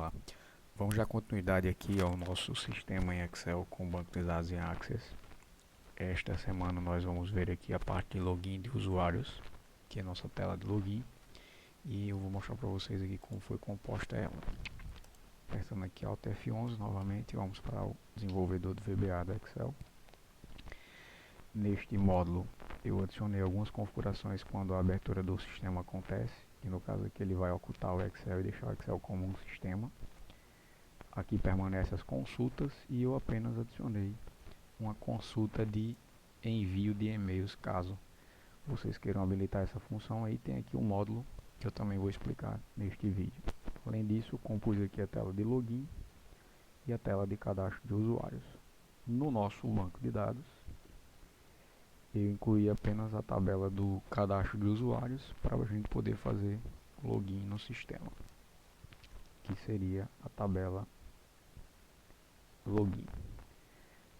lá. Vamos dar continuidade aqui ao nosso sistema em Excel com banco de dados em Access. Esta semana nós vamos ver aqui a parte de login de usuários, que é a nossa tela de login. E eu vou mostrar para vocês aqui como foi composta ela. Apertando aqui Alt F11 novamente, vamos para o desenvolvedor do VBA do Excel. Neste módulo eu adicionei algumas configurações quando a abertura do sistema acontece, e no caso aqui ele vai ocultar o Excel e deixar o Excel como um sistema. Aqui permanecem as consultas e eu apenas adicionei uma consulta de envio de e-mails, caso vocês queiram habilitar essa função. Aí tem aqui um módulo que eu também vou explicar neste vídeo. Além disso, compus aqui a tela de login e a tela de cadastro de usuários. No nosso banco de dados, eu incluí apenas a tabela do cadastro de usuários para a gente poder fazer login no sistema, que seria a tabela login.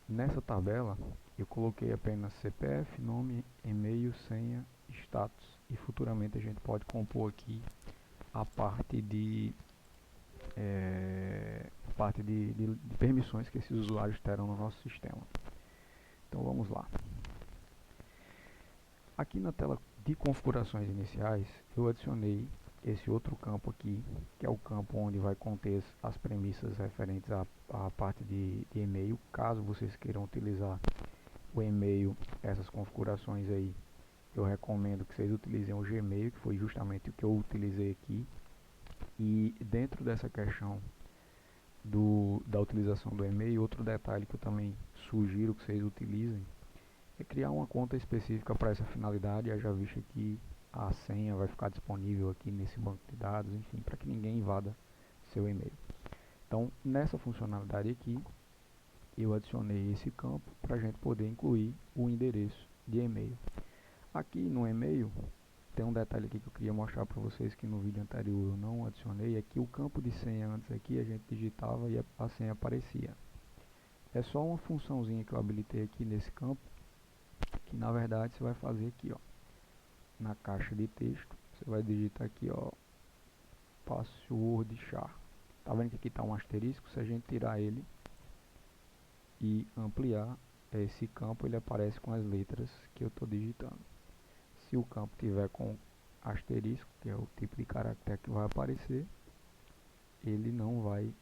Nessa tabela eu coloquei apenas CPF, nome, e-mail, senha, status, e futuramente a gente pode compor aqui a parte de permissões que esses usuários terão no nosso sistema. Então vamos lá. Aqui na tela de configurações iniciais eu adicionei esse outro campo aqui, que é o campo onde vai conter as premissas referentes à parte de e-mail. Caso vocês queiram utilizar o e-mail, essas configurações aí, eu recomendo que vocês utilizem o Gmail, que foi justamente o que eu utilizei aqui. E dentro dessa questão da utilização do e-mail, outro detalhe que eu também sugiro que vocês utilizem é criar uma conta específica para essa finalidade. Já visto que a senha vai ficar disponível aqui nesse banco de dados, enfim, para que ninguém invada seu e-mail. Então, nessa funcionalidade aqui, eu adicionei esse campo para a gente poder incluir o endereço de e-mail. Aqui no e-mail, tem um detalhe aqui que eu queria mostrar para vocês, que no vídeo anterior eu não adicionei, é que o campo de senha antes aqui a gente digitava e a senha aparecia. É só uma funçãozinha que eu habilitei aqui nesse campo, que na verdade você vai fazer aqui, ó, na caixa de texto, você vai digitar aqui, ó, password char. Tá vendo que aqui está um asterisco? Se a gente tirar ele e ampliar esse campo, ele aparece com as letras que eu estou digitando. Se o campo tiver com asterisco, que é o tipo de caractere que vai aparecer, ele não vai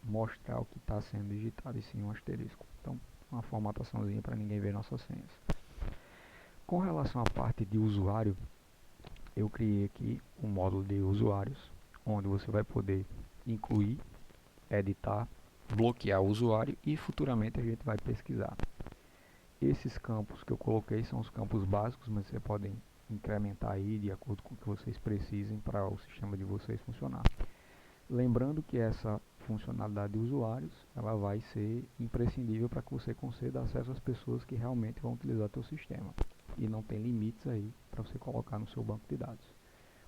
mostrar o que está sendo digitado, e sim um asterisco. Então, uma formataçãozinha para ninguém ver nossas senhas. Com relação à parte de usuário, eu criei aqui um módulo de usuários, onde você vai poder incluir, editar, bloquear o usuário, e futuramente a gente vai pesquisar. Esses campos que eu coloquei são os campos básicos, mas vocês podem incrementar aí de acordo com o que vocês precisem para o sistema de vocês funcionar. Lembrando que essa funcionalidade de usuários, ela vai ser imprescindível para que você conceda acesso às pessoas que realmente vão utilizar o seu sistema, e não tem limites aí para você colocar no seu banco de dados.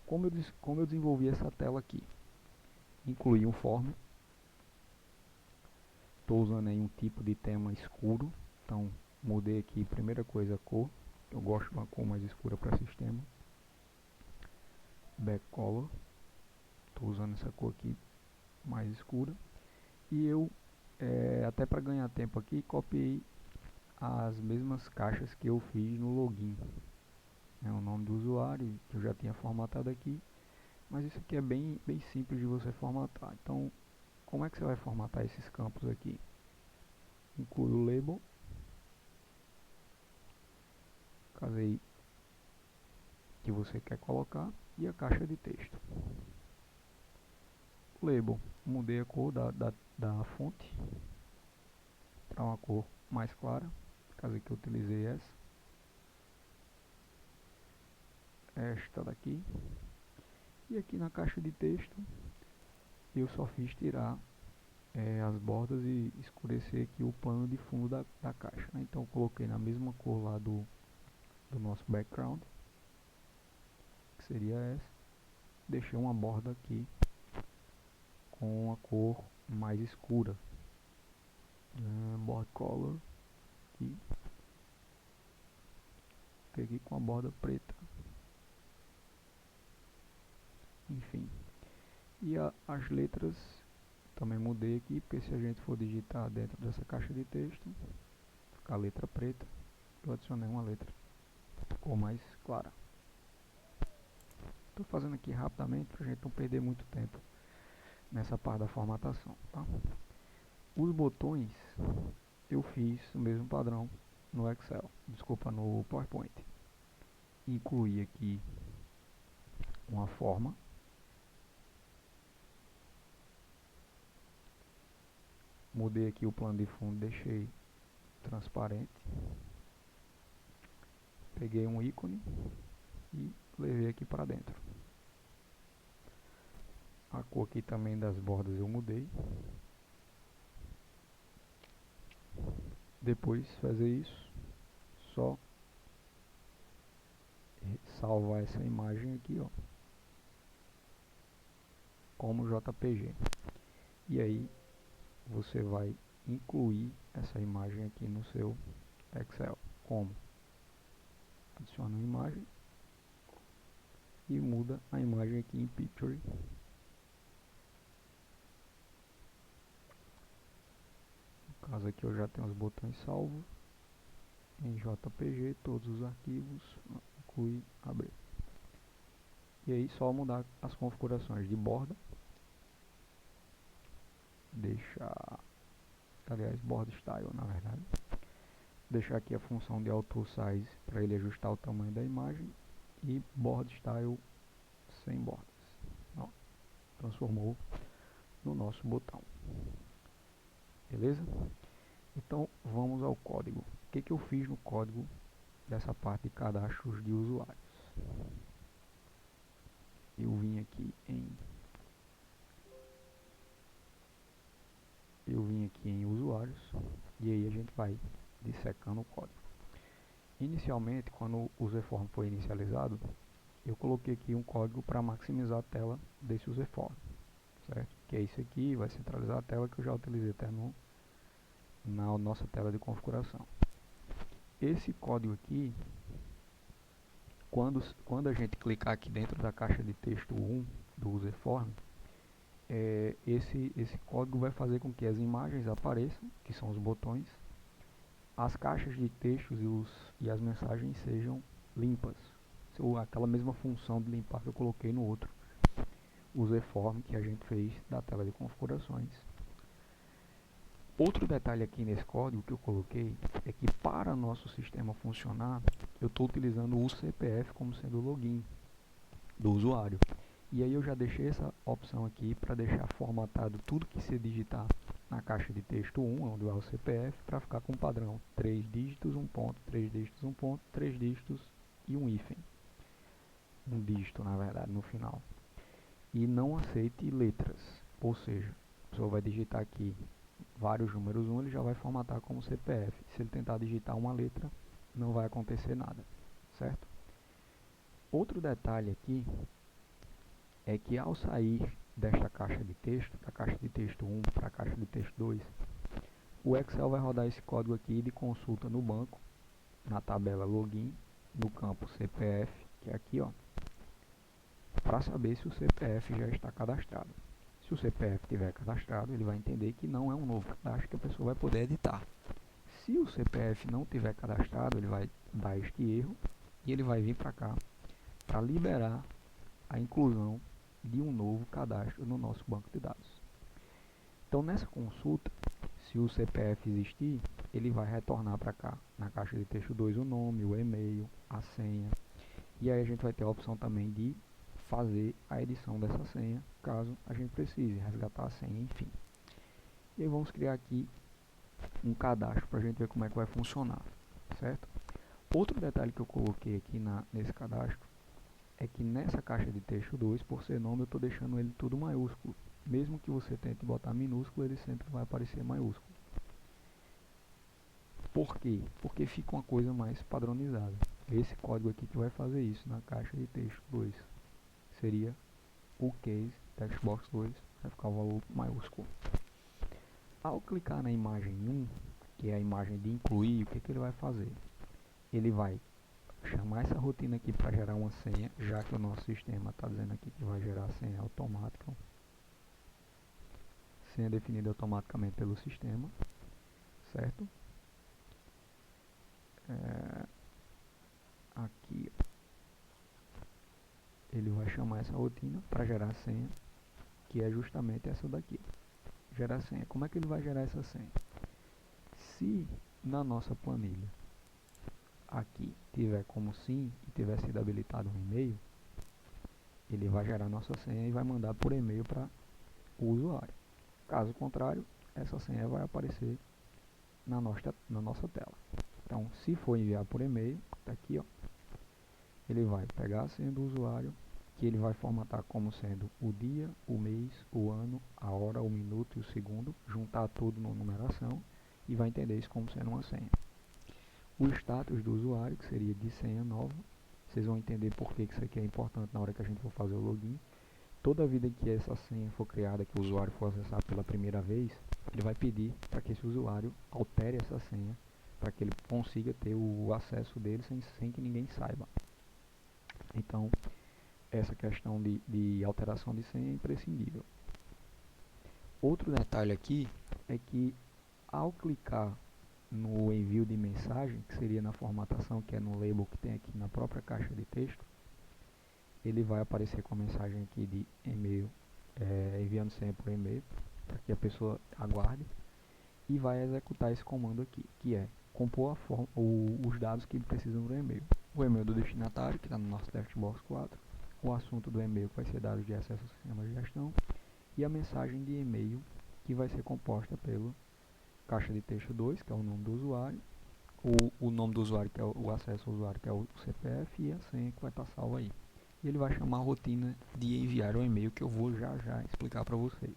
Como eu desenvolvi essa tela aqui? Incluí um form. Estou usando aí um tipo de tema escuro, então mudei aqui, primeira coisa, a cor. Eu gosto de uma cor mais escura para sistema. Back color, estou usando essa cor aqui mais escura. E eu, até para ganhar tempo aqui, copiei as mesmas caixas que eu fiz no login. O nome do usuário, que eu já tinha formatado aqui, mas isso aqui é bem simples de você formatar. Então, como é que você vai formatar esses campos aqui? Inclui o label, caso aí que você quer colocar, e a caixa de texto. O label, mudei a cor da fonte para uma cor mais clara, caso que eu utilizei esta daqui. E aqui na caixa de texto eu só fiz tirar as bordas e escurecer aqui o plano de fundo da caixa, né? Então eu coloquei na mesma cor lá do nosso background, que seria essa. Deixei uma borda aqui com a cor mais escura, border color, e peguei com a borda preta, enfim. E as letras Também mudei aqui, porque se a gente for digitar dentro dessa caixa de texto, fica a letra preta, eu adicionei uma letra, ficou mais clara. Estou fazendo aqui rapidamente para a gente não perder muito tempo nessa parte da formatação, tá? Os botões eu fiz o mesmo padrão no Excel, desculpa, no PowerPoint. Incluí aqui uma forma, mudei aqui o plano de fundo, deixei transparente, peguei um ícone e levei aqui para dentro. A cor aqui também das bordas eu mudei. Depois de fazer isso, só salvar essa imagem aqui, ó, como JPG. E aí você vai incluir essa imagem aqui no seu Excel. Como? Adiciona uma imagem e muda a imagem aqui em Picture. No caso aqui eu já tenho os botões salvos em JPG, todos os arquivos, inclui abrir. E aí só mudar as configurações de borda, deixar, aliás, border style na verdade, deixar aqui a função de auto size para ele ajustar o tamanho da imagem e border style sem bordas. Ó, transformou no nosso botão. Beleza? Então vamos ao código. O que eu fiz no código dessa parte de cadastros de usuários? Eu vim aqui em usuários e aí a gente vai dissecando o código. Inicialmente, quando o userform foi inicializado, eu coloquei aqui um código para maximizar a tela desse userform, certo? Que é isso aqui, vai centralizar a tela que eu já utilizei até na nossa tela de configuração. Esse código aqui, quando a gente clicar aqui dentro da caixa de texto 1 do userform, esse código vai fazer com que as imagens apareçam, que são os botões, as caixas de textos e as mensagens sejam limpas, ou aquela mesma função de limpar que eu coloquei no outro userform que a gente fez da tela de configurações. Outro detalhe aqui nesse código que eu coloquei é que para nosso sistema funcionar, eu estou utilizando o CPF como sendo o login do usuário. E aí eu já deixei essa opção aqui para deixar formatado tudo que se digitar na caixa de texto 1, onde é o CPF, para ficar com o padrão 3 dígitos, 1 ponto, 3 dígitos, 1 ponto, 3 dígitos e um hífen. Um dígito, na verdade, no final. E não aceite letras, ou seja, a pessoa vai digitar aqui vários números 1, ele já vai formatar como CPF. Se ele tentar digitar uma letra, não vai acontecer nada, certo? Outro detalhe aqui é que ao sair desta caixa de texto, da caixa de texto 1 para a caixa de texto 2, o Excel vai rodar esse código aqui de consulta no banco, na tabela login, no campo CPF, que é aqui, ó, para saber se o CPF já está cadastrado. Se o CPF estiver cadastrado, ele vai entender que não é um novo cadastro que a pessoa vai poder editar. Se o CPF não estiver cadastrado, ele vai dar este erro e ele vai vir para cá para liberar a inclusão de um novo cadastro no nosso banco de dados. Então nessa consulta, se o CPF existir, ele vai retornar para cá, na caixa de texto 2, o nome, o e-mail, a senha. E aí a gente vai ter a opção também de fazer a edição dessa senha, caso a gente precise resgatar a senha, enfim. E aí vamos criar aqui um cadastro para a gente ver como é que vai funcionar, certo? Outro detalhe que eu coloquei aqui nesse cadastro é que nessa caixa de texto 2, por ser nome, eu estou deixando ele tudo maiúsculo. Mesmo que você tente botar minúsculo, ele sempre vai aparecer maiúsculo. Por quê? Porque fica uma coisa mais padronizada. Esse código aqui que vai fazer isso na caixa de texto 2. Seria o case textbox 2, vai ficar o valor maiúsculo. Ao clicar na imagem 1, que é a imagem de incluir, o que ele vai fazer? Ele vai chamar essa rotina aqui para gerar uma senha, já que o nosso sistema está dizendo aqui que vai gerar a senha automática. senha definida automaticamente pelo sistema, certo? Aqui ele vai chamar essa rotina para gerar a senha, que é justamente essa daqui. Gerar senha. Como é que ele vai gerar essa senha? Se na nossa planilha aqui tiver como sim e tiver sido habilitado um e-mail, ele vai gerar nossa senha e vai mandar por e-mail para o usuário. Caso contrário, essa senha vai aparecer na nossa tela. Então, se for enviar por e-mail, está aqui, ó, ele vai pegar a senha do usuário, que ele vai formatar como sendo o dia, o mês, o ano, a hora, o minuto e o segundo, juntar tudo na numeração e vai entender isso como sendo uma senha. O status do usuário, que seria de senha nova, vocês vão entender por que isso aqui é importante na hora que a gente for fazer o login. Toda vida que essa senha for criada, que o usuário for acessar pela primeira vez, ele vai pedir para que esse usuário altere essa senha, para que ele consiga ter o acesso dele sem que ninguém saiba. Então, essa questão de alteração de senha é imprescindível. Outro detalhe aqui é que ao clicar no envio de mensagem, que seria na formatação, que é no label que tem aqui na própria caixa de texto, ele vai aparecer com a mensagem aqui de e-mail, enviando senha por e-mail, para que a pessoa aguarde, e vai executar esse comando aqui, que é compor os dados que precisam do e-mail. O e-mail do destinatário, que está no nosso DevTools 4, o assunto do e-mail, que vai ser dados de acesso ao sistema de gestão, e a mensagem de e-mail, que vai ser composta pelo caixa de texto 2, que é o nome do usuário, o nome do usuário, que é o acesso ao usuário, que é o CPF, e a senha que vai estar salva aí. E ele vai chamar a rotina de enviar o e-mail, que eu vou já explicar para vocês.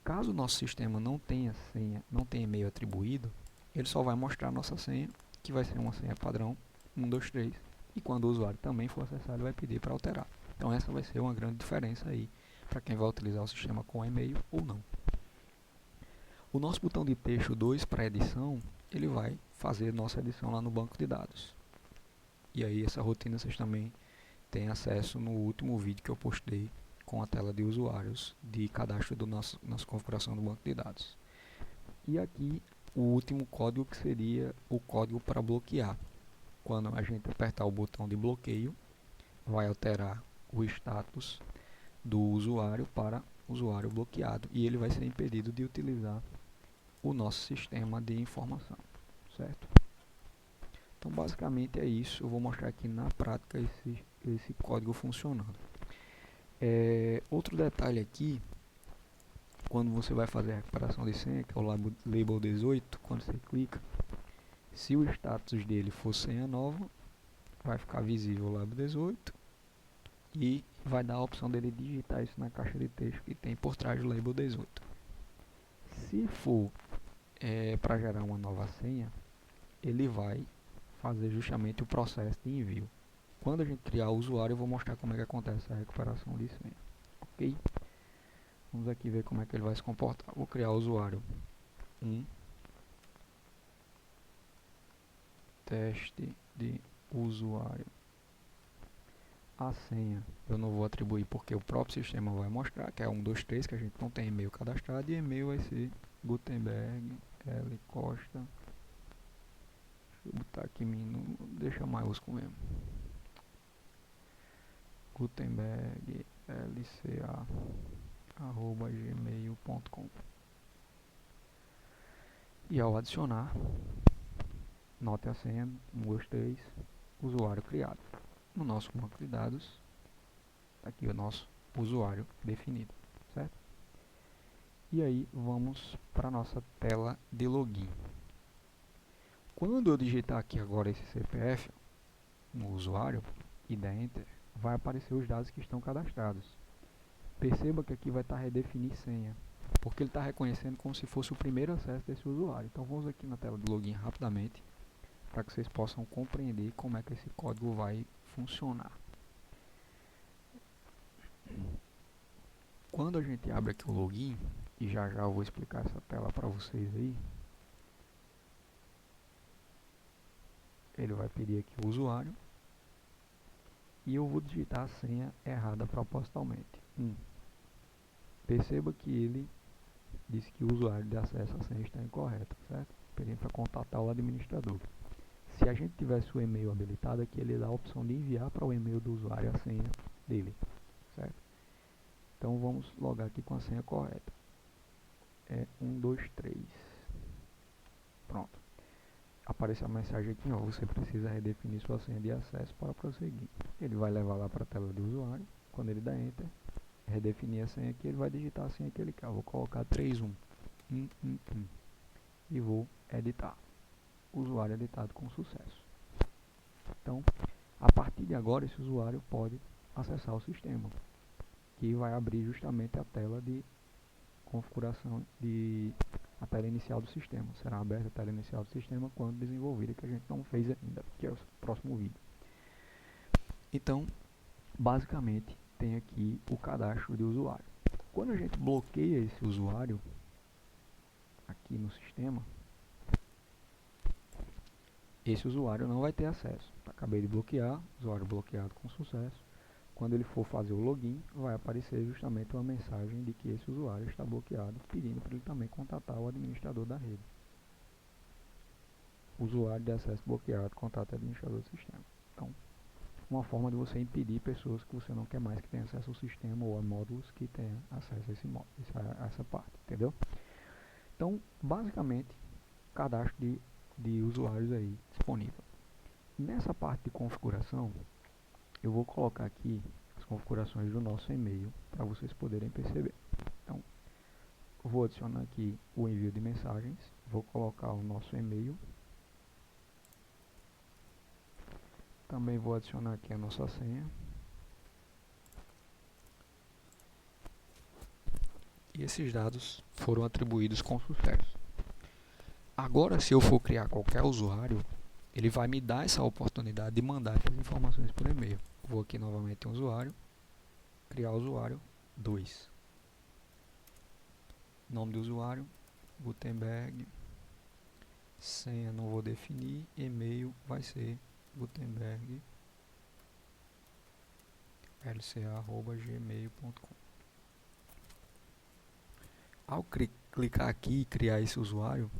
Caso o nosso sistema não tenha senha, não tenha e-mail atribuído, ele só vai mostrar a nossa senha, que vai ser uma senha padrão 123, e quando o usuário também for acessar, ele vai pedir para alterar. Então essa vai ser uma grande diferença aí para quem vai utilizar o sistema com e-mail ou não. O nosso botão de texto 2 para edição, ele vai fazer nossa edição lá no banco de dados. E aí essa rotina vocês também têm acesso no último vídeo que eu postei com a tela de usuários de cadastro do nossa configuração do banco de dados. E aqui o último código, que seria o código para bloquear. Quando a gente apertar o botão de bloqueio, vai alterar o status do usuário para usuário bloqueado e ele vai ser impedido de utilizar o nosso sistema de informação, certo? Então basicamente é isso, eu vou mostrar aqui na prática esse código funcionando. Outro detalhe aqui, quando você vai fazer a recuperação de senha, que é o label 18, quando você clica, se o status dele for senha nova, vai ficar visível o label 18 e vai dar a opção dele digitar isso na caixa de texto que tem por trás do label 18. Se for para gerar uma nova senha, ele vai fazer justamente o processo de envio. Quando a gente criar o usuário, eu vou mostrar como é que acontece a recuperação de senha. Ok? Vamos aqui ver como é que ele vai se comportar. Vou criar o usuário 1, teste de usuário. A senha eu não vou atribuir porque o próprio sistema vai mostrar, que é 123, que a gente não tem e-mail cadastrado, e e-mail vai ser Gutenberg L Costa. Deixa eu botar aqui deixa maiúsculo mesmo. Gutenberg LCA @gmail.com. E ao adicionar, note a senha 123, usuário criado. No nosso banco de dados, aqui o nosso usuário definido, certo? E aí vamos para a nossa tela de login. Quando eu digitar aqui agora esse CPF no usuário e der Enter, vai aparecer os dados que estão cadastrados. Perceba que aqui vai estar redefinir senha, porque ele está reconhecendo como se fosse o primeiro acesso desse usuário. Então vamos aqui na tela de login rapidamente, para que vocês possam compreender como é que esse código vai funcionar. Quando a gente abre aqui o login, e já eu vou explicar essa tela para vocês aí, ele vai pedir aqui o usuário, e eu vou digitar a senha errada propositalmente. Perceba que ele disse que o usuário de acesso à senha está incorreto, certo? Pedindo para contatar o administrador. Se a gente tivesse o e-mail habilitado aqui, ele dá a opção de enviar para o e-mail do usuário a senha dele, certo? Então vamos logar aqui com a senha correta. É 123. Pronto. Apareceu a mensagem aqui, ó, você precisa redefinir sua senha de acesso para prosseguir. Ele vai levar lá para a tela de usuário. Quando ele dá Enter, redefinir a senha aqui, ele vai digitar a senha que ele quer. Eu vou colocar 31111 e vou editar. Usuário editado com sucesso. Então, a partir de agora, esse usuário pode acessar o sistema, que vai abrir justamente a tela de configuração a tela inicial do sistema. Será aberta a tela inicial do sistema quando desenvolvida, que a gente não fez ainda, que é o próximo vídeo. Então, basicamente, tem aqui o cadastro de usuário. Quando a gente bloqueia esse usuário aqui no sistema, esse usuário não vai ter acesso. Acabei de bloquear, usuário bloqueado com sucesso. Quando ele for fazer o login, vai aparecer justamente uma mensagem de que esse usuário está bloqueado, pedindo para ele também contatar o administrador da rede. Usuário de acesso bloqueado, contata o administrador do sistema. Então, uma forma de você impedir pessoas que você não quer mais que tenham acesso ao sistema ou a módulos que tenham acesso a essa parte, entendeu? Então, basicamente, cadastro de usuários aí disponível. Nessa parte de configuração, eu vou colocar aqui as configurações do nosso e-mail para vocês poderem perceber. Então, vou adicionar aqui o envio de mensagens, vou colocar o nosso e-mail, também vou adicionar aqui a nossa senha, e esses dados foram atribuídos com sucesso. Agora, se eu for criar qualquer usuário, ele vai me dar essa oportunidade de mandar essas informações por e-mail. Vou aqui novamente em usuário, criar usuário 2. Nome do usuário, Gutenberg. Senha não vou definir, e-mail vai ser gutenberglca@gmail.com. Ao clicar aqui e criar esse usuário,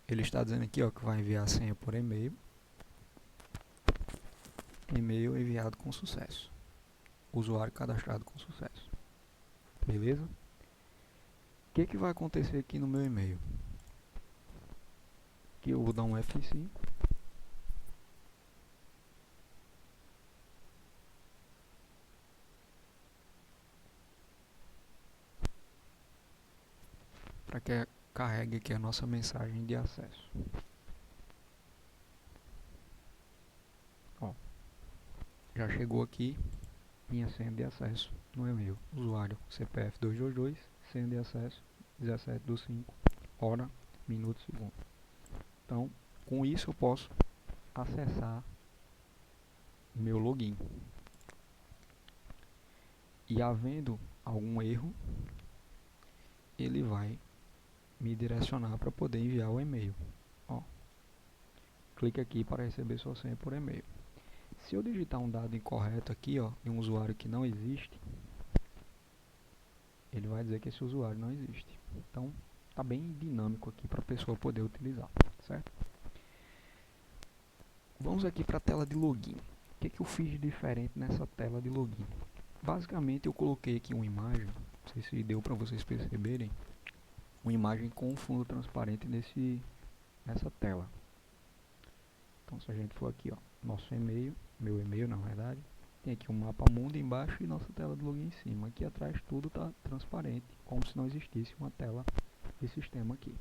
ele está dizendo aqui, ó, que vai enviar a senha por e-mail. E-mail enviado com sucesso. Usuário cadastrado com sucesso. Beleza? O que vai acontecer aqui no meu e-mail? Que eu vou dar um F5. Para que carregue aqui a nossa mensagem de acesso. Ó, já chegou aqui minha senha de acesso no e-mail. Usuário CPF 222, senha de acesso 17/5, hora, minuto, segundo. Então, com isso eu posso acessar meu login. E havendo algum erro, ele vai me direcionar para poder enviar o e-mail. Ó, clique aqui para receber sua senha por e-mail. Se eu digitar um dado incorreto aqui, ó, em um usuário que não existe, ele vai dizer que esse usuário não existe. Então, está bem dinâmico aqui para a pessoa poder utilizar, certo? Vamos aqui para a tela de login. O que eu fiz de diferente nessa tela de login? Basicamente, eu coloquei aqui uma imagem, não sei se deu para vocês perceberem, uma imagem com um fundo transparente nessa tela. Então, se a gente for aqui, ó, nosso e-mail, meu e-mail na verdade, tem aqui um mapa mundo embaixo e nossa tela de login em cima. Aqui atrás tudo está transparente, como se não existisse uma tela de sistema aqui.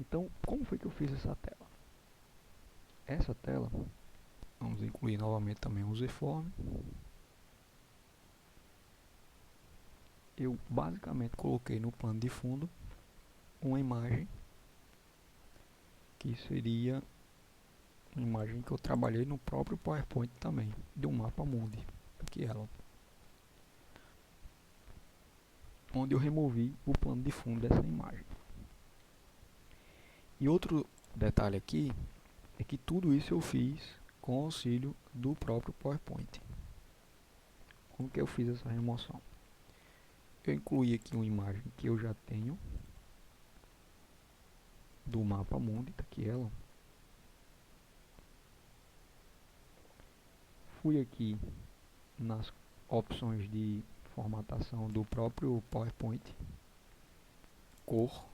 Então, como foi que eu fiz essa tela? Essa tela, vamos incluir novamente também o userform. Eu basicamente coloquei no plano de fundo uma imagem que seria uma imagem que eu trabalhei no próprio PowerPoint também, de um mapa mundi, aqui ela, onde eu removi o plano de fundo dessa imagem. E outro detalhe aqui é que tudo isso eu fiz com auxílio do próprio PowerPoint. Como que eu fiz essa remoção? eu incluí aqui uma imagem que eu já tenho do mapa mundi, tá aqui ela. Fui aqui nas opções de formatação do próprio PowerPoint, cor,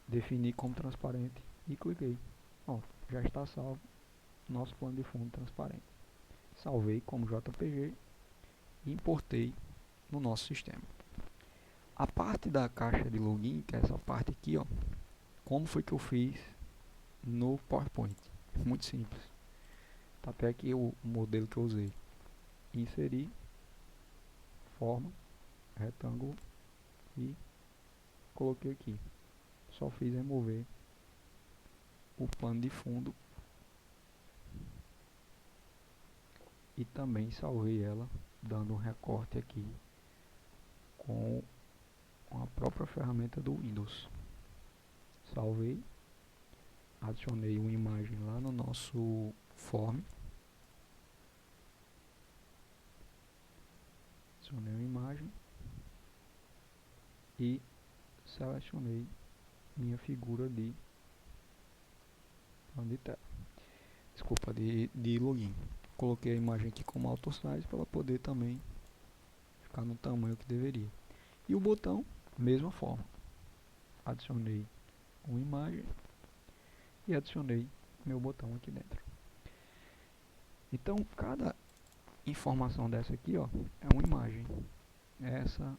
defini como transparente e cliquei. Ó, já está salvo nosso plano de fundo transparente. Salvei como JPG e importei no nosso sistema. A parte da caixa de login, que é essa parte aqui, ó, como foi que eu fiz no PowerPoint? Muito simples. Tapei aqui o modelo que eu usei. Inserir, forma, retângulo e coloquei aqui. Só fiz remover o pano de fundo e também salvei ela dando um recorte aqui com a própria ferramenta do Windows. Salvei, adicionei uma imagem lá no nosso form, adicionei uma imagem e selecionei minha figura de tela. Desculpa, de login. Coloquei a imagem aqui como auto size para ela poder também ficar no tamanho que deveria. E o botão, mesma forma. Adicionei uma imagem e adicionei meu botão aqui dentro. Então, cada informação dessa aqui, ó, é uma imagem. Essa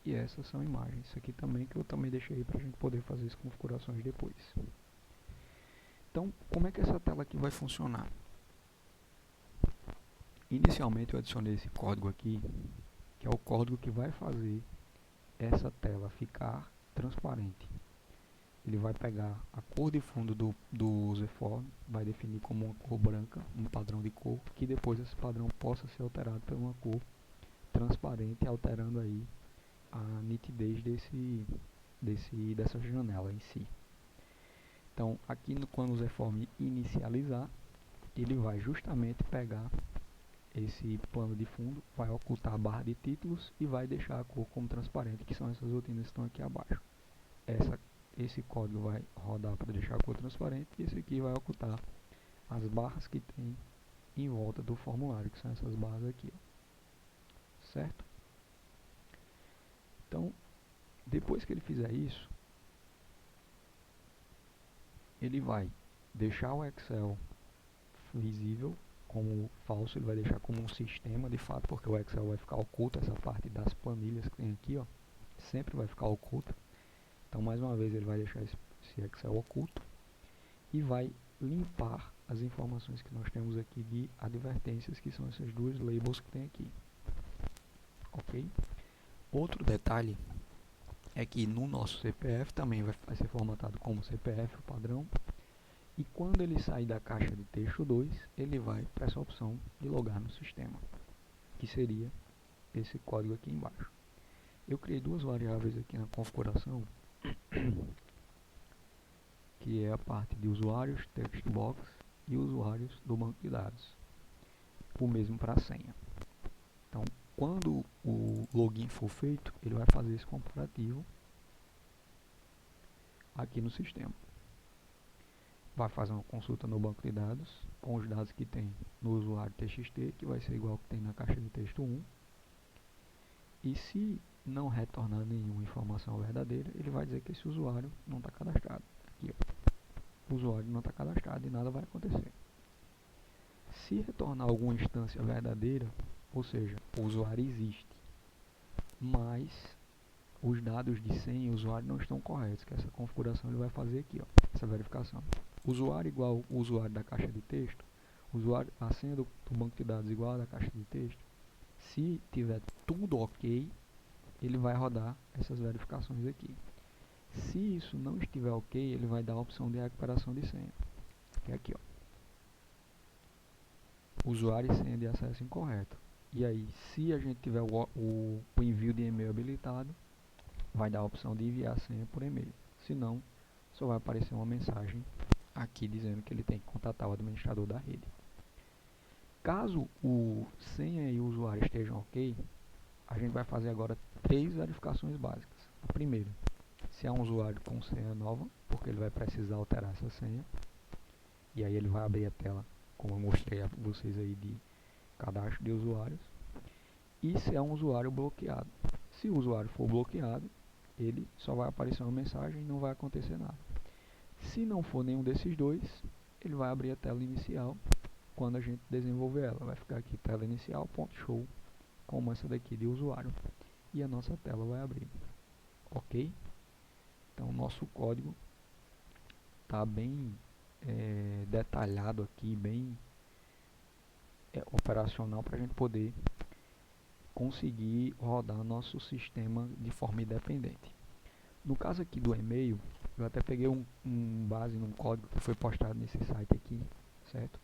e essas são imagens. Isso aqui também que eu também deixei para a gente poder fazer as configurações depois. Então, como é que essa tela aqui vai funcionar? Inicialmente eu adicionei esse código aqui, que é o código que vai fazer essa tela ficar transparente. Ele vai pegar a cor de fundo do userform, vai definir como uma cor branca, um padrão de cor, que depois esse padrão possa ser alterado por uma cor transparente, alterando aí a nitidez dessa janela em si. Então, aqui quando o userform inicializar, ele vai justamente pegar esse plano de fundo, vai ocultar a barra de títulos e vai deixar a cor como transparente, que são essas rotinas que estão aqui abaixo. Esse código vai rodar para deixar a cor transparente e esse aqui vai ocultar as barras que tem em volta do formulário, que são essas barras aqui, ó. Certo? Então, depois que ele fizer isso, ele vai deixar o Excel visível como falso, ele vai deixar como um sistema de fato, porque o Excel vai ficar oculto, essa parte das planilhas que tem aqui, ó, sempre vai ficar oculta. Então, mais uma vez, ele vai deixar esse Excel oculto e vai limpar as informações que nós temos aqui de advertências, que são essas duas labels que tem aqui. Ok? Outro detalhe é que no nosso CPF também vai ser formatado como CPF, o padrão. E quando ele sair da caixa de texto 2, ele vai para essa opção de logar no sistema, que seria esse código aqui embaixo. Eu criei duas variáveis aqui na configuração, que é a parte de usuários, textbox e usuários do banco de dados. O mesmo para a senha. Então, quando o login for feito, ele vai fazer esse comparativo aqui no sistema. Vai fazer uma consulta no banco de dados com os dados que tem no usuário TXT, que vai ser igual ao que tem na caixa de texto 1. E se não retornar nenhuma informação verdadeira, ele vai dizer que esse usuário não está cadastrado. Aqui, ó. O usuário não está cadastrado e nada vai acontecer. Se retornar alguma instância verdadeira, ou seja, o usuário existe, mas os dados de senha e usuário não estão corretos, que essa configuração ele vai fazer aqui, ó, essa verificação. Usuário igual o usuário da caixa de texto, a senha do banco de dados igual a da caixa de texto. Se tiver tudo ok, ele vai rodar essas verificações aqui. Se isso não estiver ok, ele vai dar a opção de recuperação de senha, que é aqui, ó. Usuário e senha de acesso incorreto. E aí, se a gente tiver o envio de e-mail habilitado, vai dar a opção de enviar a senha por e-mail. Se não, só vai aparecer uma mensagem aqui dizendo que ele tem que contatar o administrador da rede. Caso o senha e o usuário estejam ok, a gente vai fazer agora 3 verificações básicas. A primeira, se é um usuário com senha nova, porque ele vai precisar alterar essa senha. E aí ele vai abrir a tela, como eu mostrei a vocês aí, de cadastro de usuários. E se é um usuário bloqueado. Se o usuário for bloqueado, ele só vai aparecer uma mensagem e não vai acontecer nada. Se não for nenhum desses dois, ele vai abrir a tela inicial quando a gente desenvolver ela. Vai ficar aqui tela inicial, ponto show, como essa daqui de usuário. E a nossa tela vai abrir. Ok? Então, nosso código está bem detalhado aqui, bem operacional para a gente poder conseguir rodar nosso sistema de forma independente. No caso aqui do e-mail, eu até peguei base num código que foi postado nesse site aqui, certo?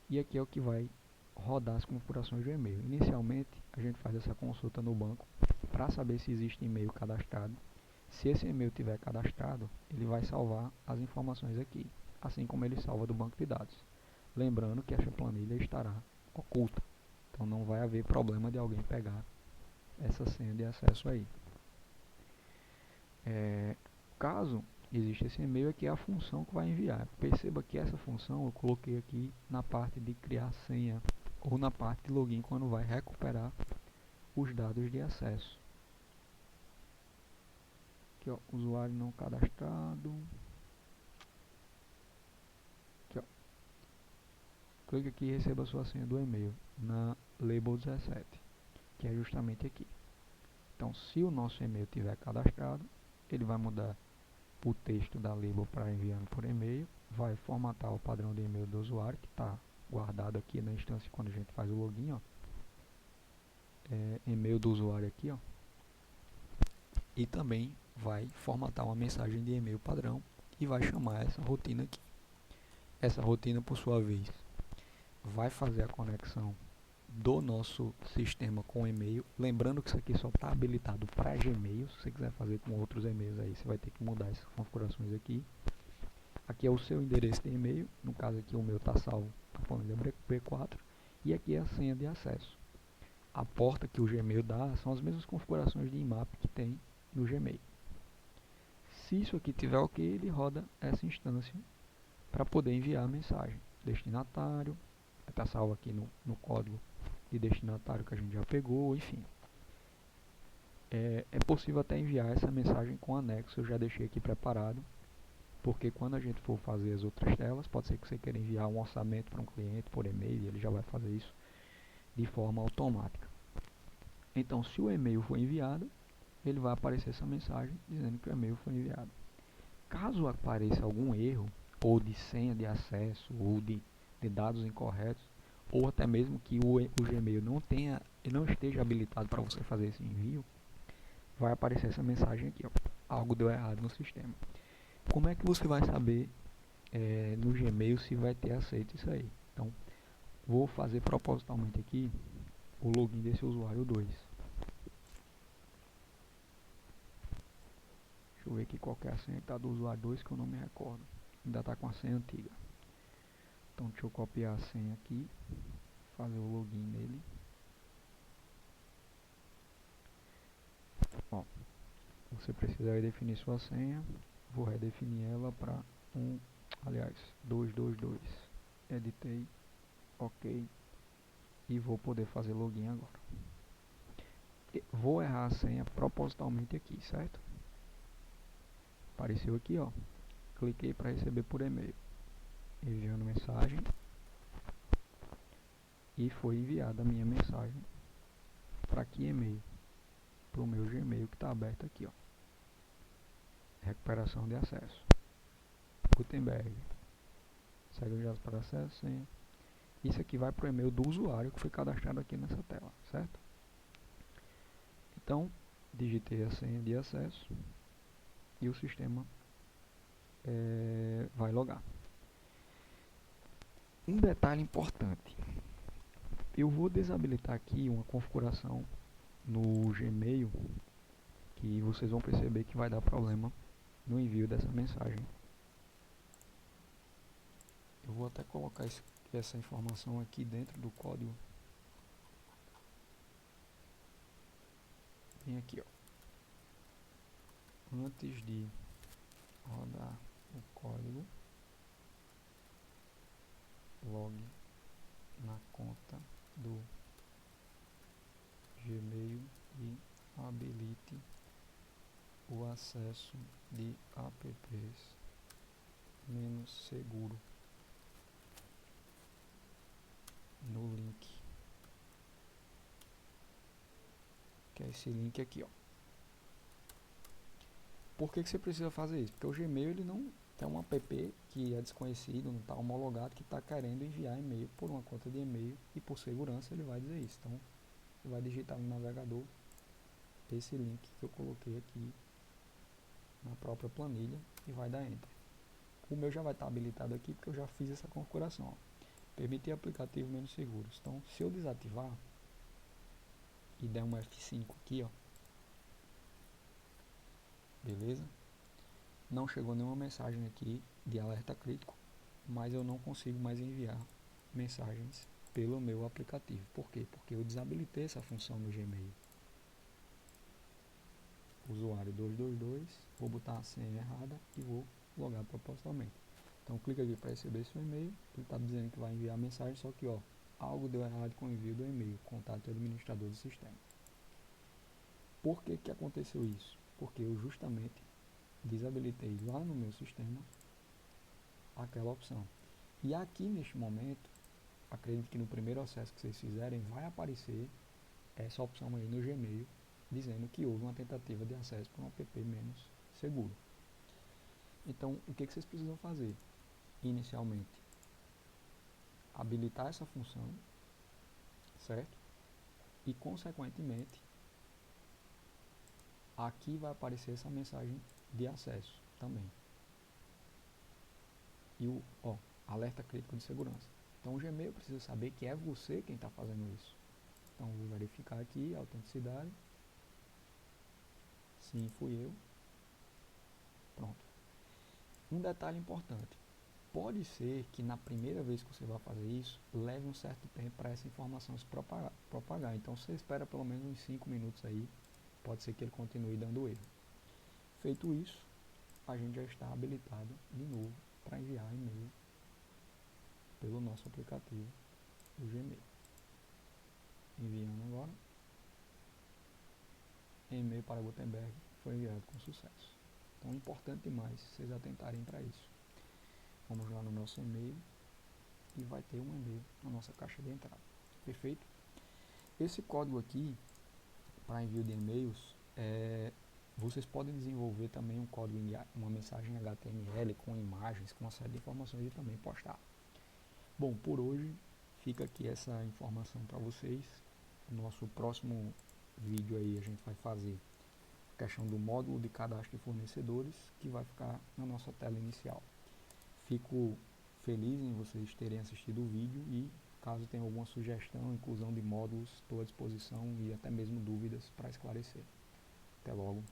E aqui é o que vai rodar as configurações do e-mail. Inicialmente, a gente faz essa consulta no banco para saber se existe e-mail cadastrado. Se esse e-mail tiver cadastrado, ele vai salvar as informações aqui, assim como ele salva do banco de dados. Lembrando que essa planilha estará oculta, então não vai haver problema de alguém pegar essa senha de acesso aí. Caso exista esse e-mail, aqui é a função que vai enviar. Perceba que essa função eu coloquei aqui na parte de criar senha ou na parte de login quando vai recuperar os dados de acesso. Aqui, ó, usuário não cadastrado. Aqui, ó. Clique aqui e receba a sua senha do e-mail na label 17, que é justamente aqui. Então, se o nosso e-mail tiver cadastrado, ele vai mudar o texto da label para enviando por e-mail, vai formatar o padrão de e-mail do usuário, que está guardado aqui na instância quando a gente faz o login, ó. E-mail do usuário aqui, ó. E também vai formatar uma mensagem de e-mail padrão e vai chamar essa rotina aqui. Essa rotina, por sua vez, vai fazer a conexão do nosso sistema com o e-mail. Lembrando que isso aqui só está habilitado para Gmail. Se você quiser fazer com outros e-mails aí, você vai ter que mudar essas configurações aqui. Aqui é o seu endereço de e-mail. No caso aqui o meu está salvo na planilha B4. E aqui é a senha de acesso. A porta que o Gmail dá são as mesmas configurações de IMAP que tem no Gmail. Se isso aqui tiver ok, ele roda essa instância para poder enviar a mensagem. Destinatário, está salvo aqui no código de destinatário que a gente já pegou, enfim. É possível até enviar essa mensagem com anexo, eu já deixei aqui preparado, porque quando a gente for fazer as outras telas, pode ser que você queira enviar um orçamento para um cliente por e-mail, e ele já vai fazer isso de forma automática. Então, se o e-mail for enviado, ele vai aparecer essa mensagem dizendo que o e-mail foi enviado. Caso apareça algum erro, ou de senha de acesso, ou de dados incorretos, ou até mesmo que o Gmail não esteja habilitado para você fazer esse envio, vai aparecer essa mensagem aqui, ó, algo deu errado no sistema. Como é que você vai saber no Gmail se vai ter aceito isso aí? Então, vou fazer propositalmente aqui o login desse usuário 2. Deixa eu ver aqui qual que é a senha que está do usuário 2, que eu não me recordo. Ainda está com a senha antiga. Então deixa eu copiar a senha aqui, fazer o login nele. Ó, você precisa redefinir sua senha. Vou redefinir ela para 222. Editei, ok. E vou poder fazer login agora. Vou errar a senha propositalmente aqui, certo? Apareceu aqui, ó. Cliquei para receber por e-mail. Enviando mensagem. E foi enviada a minha mensagem para que e-mail? Para o meu Gmail que está aberto aqui, ó. Recuperação de acesso. Gutenberg. Segue os dados para acesso, senha. Isso aqui vai para o e-mail do usuário que foi cadastrado aqui nessa tela, certo? Então, digitei a senha de acesso e o sistema vai logar. Um detalhe importante. Eu vou desabilitar aqui uma configuração no Gmail que vocês vão perceber que vai dar problema no envio dessa mensagem. Eu vou até colocar essa informação aqui dentro do código. vem aqui, ó. Antes de rodar o código, log na conta do Gmail e habilite o acesso de apps menos seguro no link, que é esse link aqui, ó. Por que você precisa fazer isso? Porque o Gmail ele não tem um app que é desconhecido, não está homologado, que está querendo enviar e-mail por uma conta de e-mail, e por segurança ele vai dizer isso. Então você vai digitar no navegador esse link que eu coloquei aqui na própria planilha e vai dar enter. O meu já vai estar habilitado aqui porque eu já fiz essa configuração, ó. Permitir aplicativo menos seguros. Então se eu desativar e der um F5 aqui, ó, beleza? Não chegou nenhuma mensagem aqui de alerta crítico, mas eu não consigo mais enviar mensagens pelo meu aplicativo. Por quê? Porque eu desabilitei essa função no Gmail. Usuário 222, vou botar a senha errada e vou logar propositalmente. Então clica aqui para receber seu e-mail, ele está dizendo que vai enviar a mensagem, só que ó, algo deu errado com o envio do e-mail, contato o administrador do sistema. Por que que aconteceu isso? Porque eu justamente desabilitei lá no meu sistema aquela opção. E aqui neste momento, acredito que no primeiro acesso que vocês fizerem, vai aparecer essa opção aí no Gmail, dizendo que houve uma tentativa de acesso para um app menos seguro. Então, o que vocês precisam fazer? Inicialmente, habilitar essa função, certo? E, consequentemente, aqui vai aparecer essa mensagem de acesso também. E o alerta crítico de segurança. Então, o Gmail precisa saber que é você quem está fazendo isso. Então, vou verificar aqui a autenticidade. Sim, fui eu. Pronto. Um detalhe importante. Pode ser que na primeira vez que você vai fazer isso, leve um certo tempo para essa informação se propagar. Então, você espera pelo menos uns 5 minutos aí. Pode ser que ele continue dando erro. Feito isso, a gente já está habilitado de novo para enviar e-mail pelo nosso aplicativo do Gmail. Enviando agora. E-mail para Gutenberg foi enviado com sucesso. Então é importante demais vocês atentarem para isso. Vamos lá no nosso e-mail e vai ter um e-mail na nossa caixa de entrada. Perfeito? Esse código aqui para envio de e-mails, vocês podem desenvolver também um código, uma mensagem HTML com imagens, com uma série de informações e também postar. Bom, por hoje fica aqui essa informação para vocês. Nosso próximo vídeo aí a gente vai fazer a questão do módulo de cadastro de fornecedores, que vai ficar na nossa tela inicial. Fico feliz em vocês terem assistido o vídeo e caso tenha alguma sugestão, inclusão de módulos, estou à disposição e até mesmo dúvidas para esclarecer. Até logo.